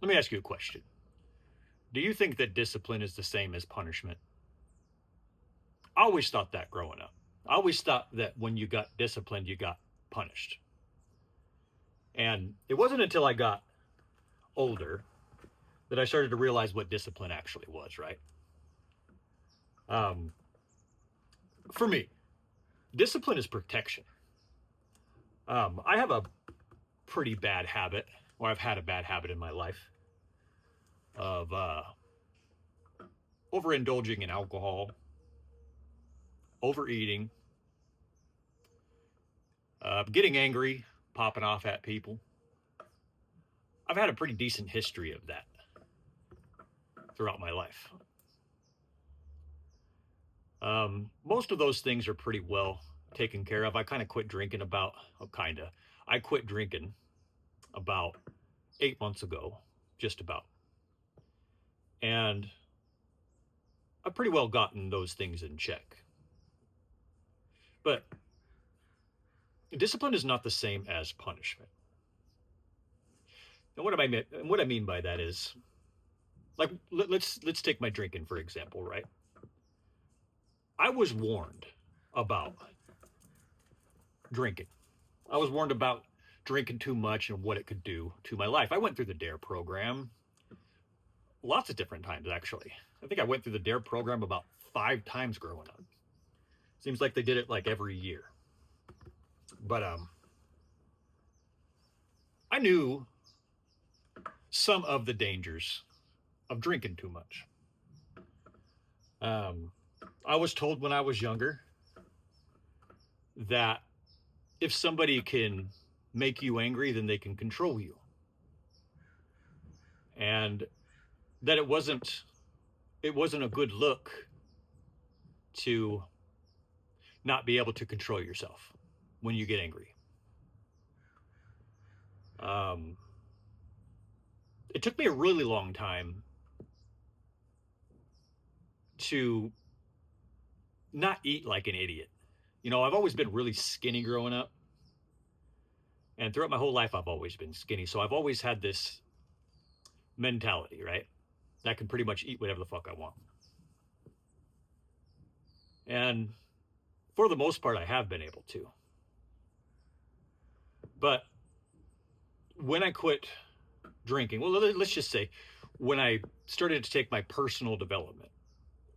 Let me ask you a question. Do you think that discipline is the same as punishment? I always thought that growing up. I always thought that when you got disciplined, you got punished. And it wasn't until I got older that I started to realize what discipline actually was, right? Um, for me, discipline is protection. I have a pretty bad habit, or I've had a bad habit in my life of overindulging in alcohol, overeating, getting angry, popping off at people. I've had a pretty decent history of that throughout my life. Most of those things are pretty well taken care of. I kind of quit drinking about, oh, kind of. I quit drinking about 8 months ago, just about. And I've pretty well gotten those things in check. But discipline is not the same as punishment. And what I mean by that is, like, let's take my drinking for example, right? I was warned about drinking. I was warned about drinking too much and what it could do to my life. I went through the DARE program lots of different times, actually. I think I went through the DARE program about 5 times growing up. Seems like they did it like every year. But I knew some of the dangers of drinking too much. Um, I was told when I was younger that if somebody can make you angry, then they can control you. And that it wasn't a good look to not be able to control yourself when you get angry. Um, it took me a really long time to not eat like an idiot. You know, I've always been really skinny growing up. And throughout my whole life, I've always been skinny. So I've always had this mentality, right? That I can pretty much eat whatever the fuck I want. And for the most part, I have been able to. But when I quit drinking, well, let's just say when I started to take my personal development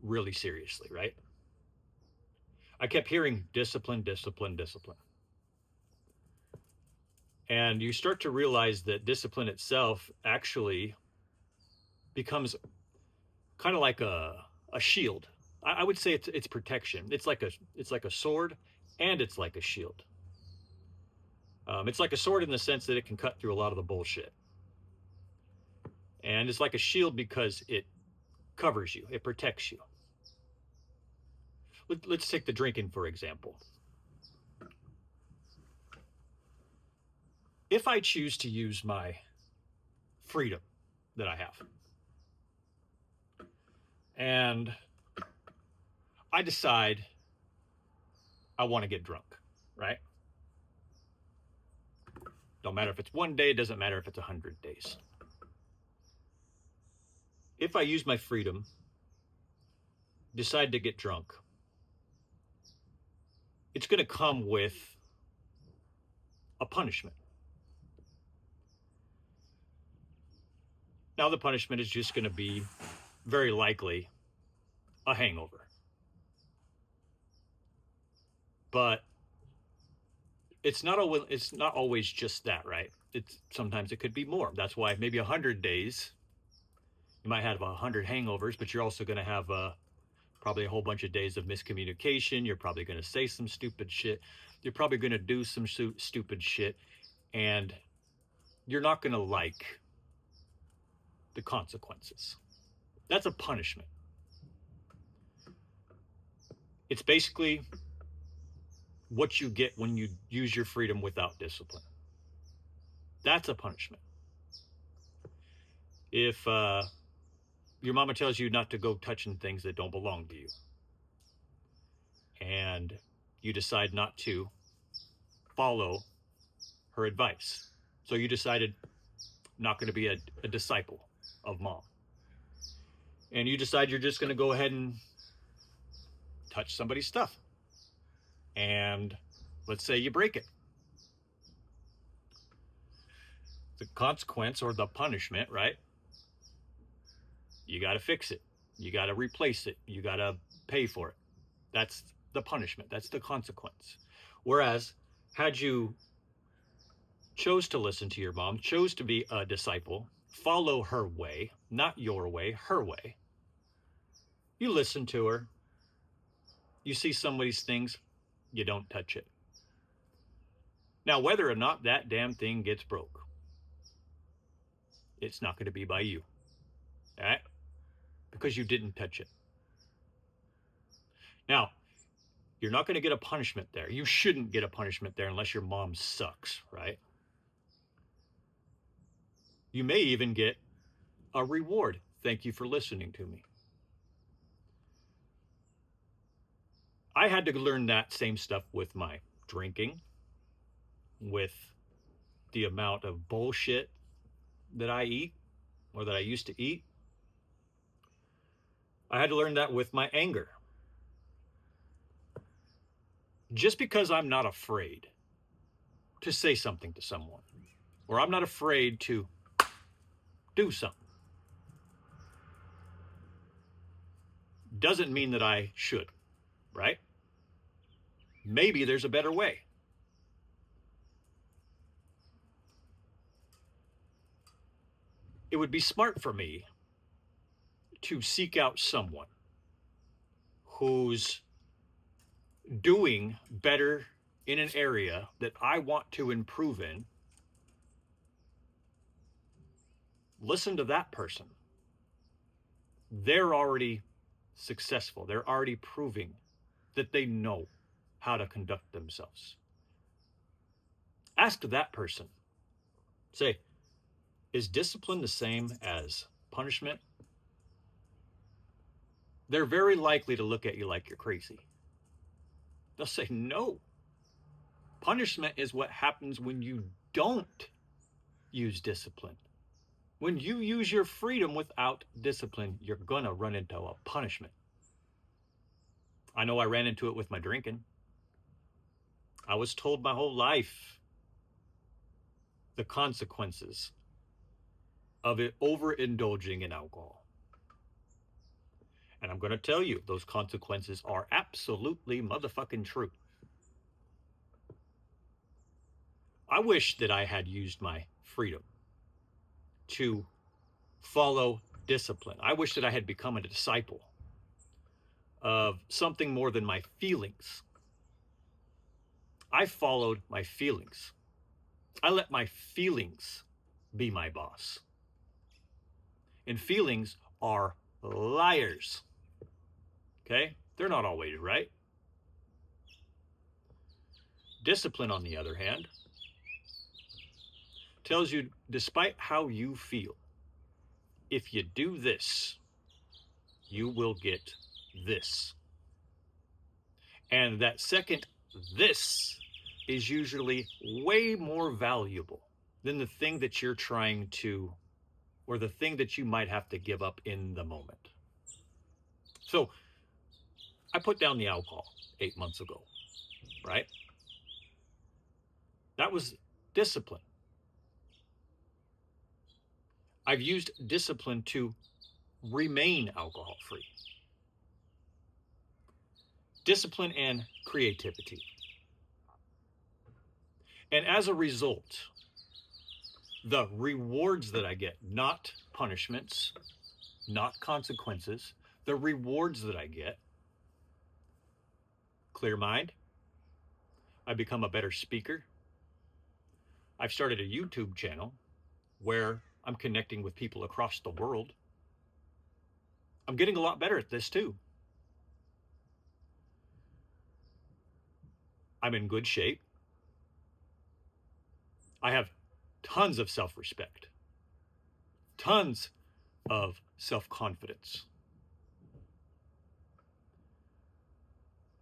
really seriously, right? I kept hearing discipline, discipline, discipline. And you start to realize that discipline itself actually becomes kind of like a shield. I would say it's protection. It's like a sword, and it's like a shield. It's like a sword in the sense that it can cut through a lot of the bullshit, and it's like a shield because it covers you, it protects you. Let's take the drinking for example. If I choose to use my freedom that I have, and I decide I want to get drunk, right? Don't matter if it's one day, it doesn't matter if it's 100 days. If I use my freedom, decide to get drunk, it's going to come with a punishment. Now, the punishment is just going to be very likely a hangover. But it's not always just that, right? Sometimes it could be more. That's why maybe 100 days you might have 100 hangovers, but you're also going to have probably a whole bunch of days of miscommunication. You're probably going to say some stupid shit. You're probably going to do some stupid shit, and you're not going to like the consequences. That's a punishment. It's basically what you get when you use your freedom without discipline. That's a punishment. If your mama tells you not to go touching things that don't belong to you, and you decide not to follow her advice, so you decided not going to be a disciple of mom. And you decide you're just going to go ahead and touch somebody's stuff. And let's say you break it. The consequence or the punishment, right? You got to fix it. You got to replace it. You got to pay for it. That's the punishment. That's the consequence. Whereas, had you chose to listen to your mom, chose to be a disciple, follow her way, not your way, her way. You listen to her. You see somebody's things, you don't touch it. Now, whether or not that damn thing gets broke, it's not going to be by you. All right? Because you didn't touch it. Now, you're not going to get a punishment there. You shouldn't get a punishment there unless your mom sucks, right? You may even get a reward. Thank you for listening to me. I had to learn that same stuff with my drinking, with the amount of bullshit that I eat or that I used to eat. I had to learn that with my anger. Just because I'm not afraid to say something to someone, or I'm not afraid to do something, doesn't mean that I should, right? Maybe there's a better way. It would be smart for me to seek out someone who's doing better in an area that I want to improve in. Listen to that person. They're already successful. They're already proving that they know how to conduct themselves. Ask that person. Say, is discipline the same as punishment? They're very likely to look at you like you're crazy. They'll say, no. Punishment is what happens when you don't use discipline. When you use your freedom without discipline, you're going to run into a punishment. I know I ran into it with my drinking. I was told my whole life the consequences of it overindulging in alcohol. And I'm going to tell you, those consequences are absolutely motherfucking true. I wish that I had used my freedom to follow discipline. I wish that I had become a disciple of something more than my feelings. I followed my feelings. I let my feelings be my boss. And feelings are liars. Okay? They're not always right. Discipline, on the other hand, tells you, despite how you feel, if you do this, you will get this. And that second this is usually way more valuable than the thing that you're trying to, or the thing that you might have to give up in the moment. So I put down the alcohol 8 months ago, right? That was discipline. I've used discipline to remain alcohol free. Discipline and creativity. And as a result, the rewards that I get, not punishments, not consequences, the rewards that I get, clear mind. I become a better speaker. I've started a YouTube channel where I'm connecting with people across the world. I'm getting a lot better at this too. I'm in good shape. I have tons of self-respect, tons of self-confidence.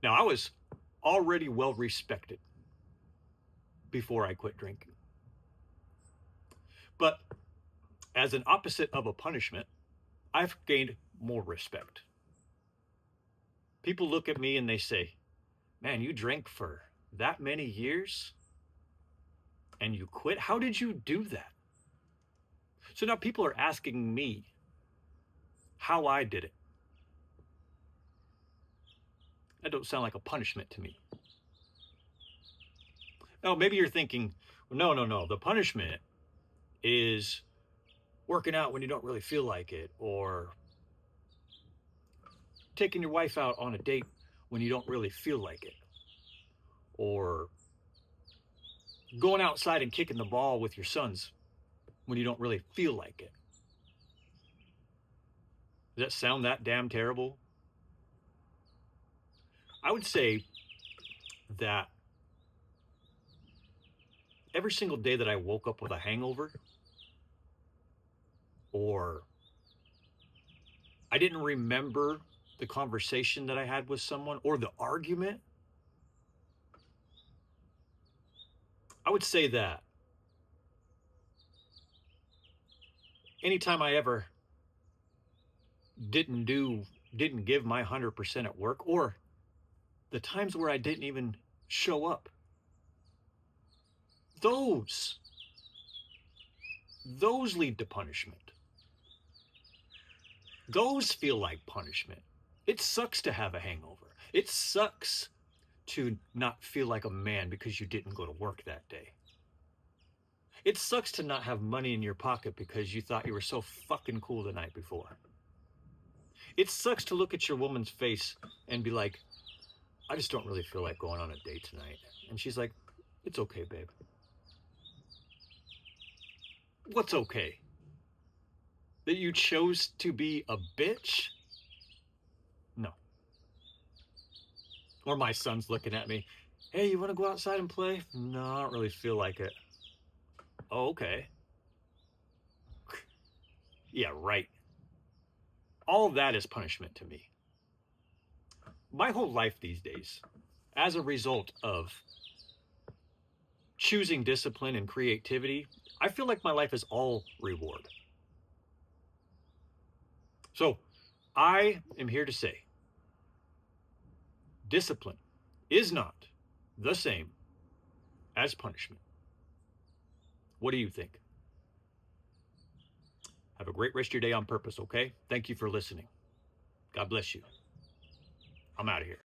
Now, I was already well respected before I quit drinking. But as an opposite of a punishment, I've gained more respect. People look at me and they say, man, you drank for that many years and you quit? How did you do that? So now people are asking me how I did it. That don't sound like a punishment to me. Now, maybe you're thinking, no, no, no. The punishment is working out when you don't really feel like it, or taking your wife out on a date when you don't really feel like it, or going outside and kicking the ball with your sons when you don't really feel like it. Does that sound that damn terrible? I would say that every single day that I woke up with a hangover, or I didn't remember the conversation that I had with someone or the argument, I would say that anytime I ever didn't give my 100% at work, or the times where I didn't even show up, those those lead to punishment. Those feel like punishment. It sucks to have a hangover. It sucks to not feel like a man because you didn't go to work that day. It sucks to not have money in your pocket because you thought you were so fucking cool the night before. It sucks to look at your woman's face and be like, I just don't really feel like going on a date tonight. And she's like, it's okay, babe. What's okay? That you chose to be a bitch? No. Or my son's looking at me, hey, you want to go outside and play? No, I don't really feel like it. Oh, okay. Yeah, right. All of that is punishment to me. My whole life these days, as a result of choosing discipline and creativity, I feel like my life is all reward. So I am here to say discipline is not the same as punishment. What do you think? Have a great rest of your day on purpose, okay? Thank you for listening. God bless you. I'm out of here.